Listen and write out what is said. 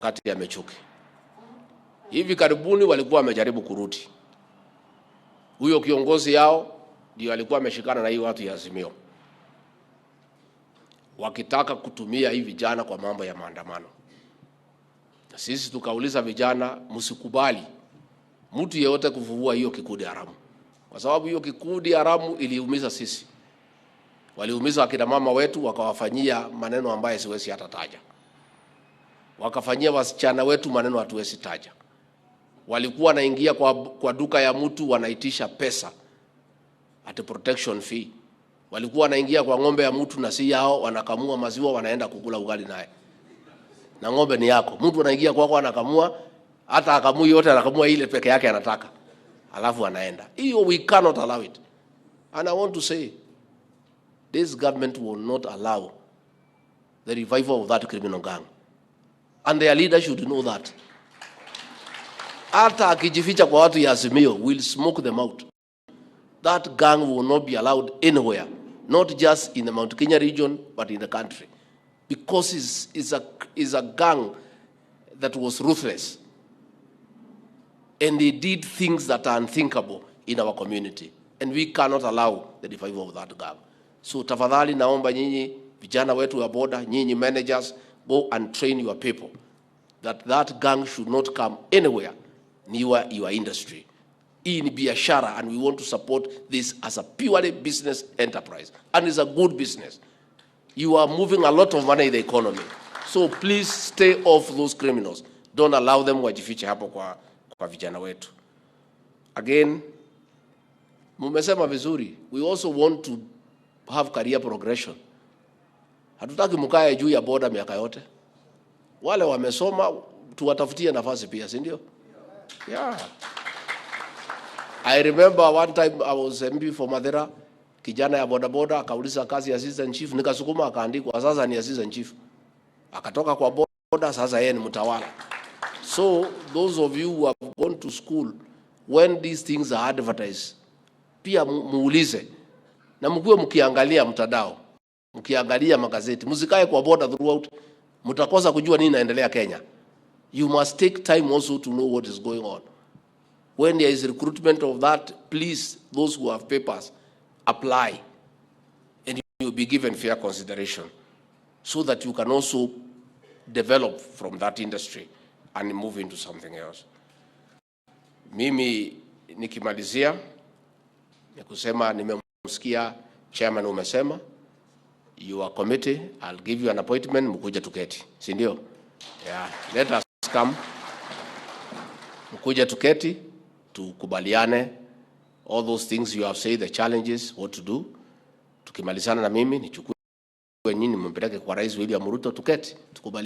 kati ya mechuki. Hivi karibuni walikuwa wamejaribu kurudi. Huyo kiongozi yao ndio alikuwa ameshikana na hiyo watu ya Azimio, wakitaka kutumia hivi vijana kwa mambo ya maandamano. Sisi tukauliza vijana, msikubali mtu yeyote kuvuvua hiyo kikundi haramu, kwa sababu hiyo kikundi haramu iliumiza sisi. Waliumiza akina mama wetu, wakawafanyia maneno ambayo siwezi hata taja. Wakafanyia wasichana wetu maneno hatuwezi taja. Walikuwa wanaingia kwa duka ya mtu wanaitisha pesa at protection fee. Walikuwa wanaingia kwa ng'ombe ya mtu na si yao, wanakamua maziwa wanaenda kukula ugali naye. Na ng'ombe ni yako. Mtu anaingia kwako anakamua, hata akamui yote anakamua ile peke yake anataka. Alafu anaenda. Hiyo we cannot allow it. And I want to say, this government will not allow the revival of that criminal gang. And their leaders should know that. Hata akijificha kwa watu ya Azimio, will smoke them out. That gang will not be allowed anywhere, not just in the Mount Kenya region, but in the country. Because it's a gang that was ruthless. And they did things that are unthinkable in our community. And we cannot allow the revival of that gang. So tafadhali naomba nyinyi, vijana wetu wa boda, nyinyi managers, go and train your people. That gang should not come anywhere near your industry. Hii ni biashara, and we want to support this as a purely business enterprise. And it's a good business. You are moving a lot of money in the economy. So please stay off those criminals. Don't allow them wajifiche hapo kwa vijana wetu. Again, mumesema vizuri, we also want to have career progression. Hatutaki mkae juu ya boda miaka yote. Wale wamesoma tuwatafutie nafasi pia, si ndio? Yeah. I remember one time I was MP for Madera, kijana ya boda boda akauliza kazi ya assistant chief, nikasukuma akaandikwa, sasa ni assistant chief. Akatoka kwa boda, sasa yeye ni mtawala. So those of you who have gone to school, when these things are advertised, pia muulize na mkuwe mkiangalia mtandao, mkiangalia magazeti, msikae kwa boda throughout, mtakosa kujua nini inaendelea Kenya. You must take time also to know what is going on. When there is recruitment of that, please, those who have papers, apply, and you will be given fair consideration so that you can also develop from that industry and move into something else. Mimi nikimalizia ni kusema, nimemsikia chairman umesema your committee, I'll give you an appointment, mkuje tuketi, si ndio? Yeah, let us come, mkuje tuketi, tukubaliane all those things you have said, the challenges, what to do. Tukimalizana na mimi nichukue nyinyi mpeleke kwa Rais William Ruto, tuketi tukubaliane.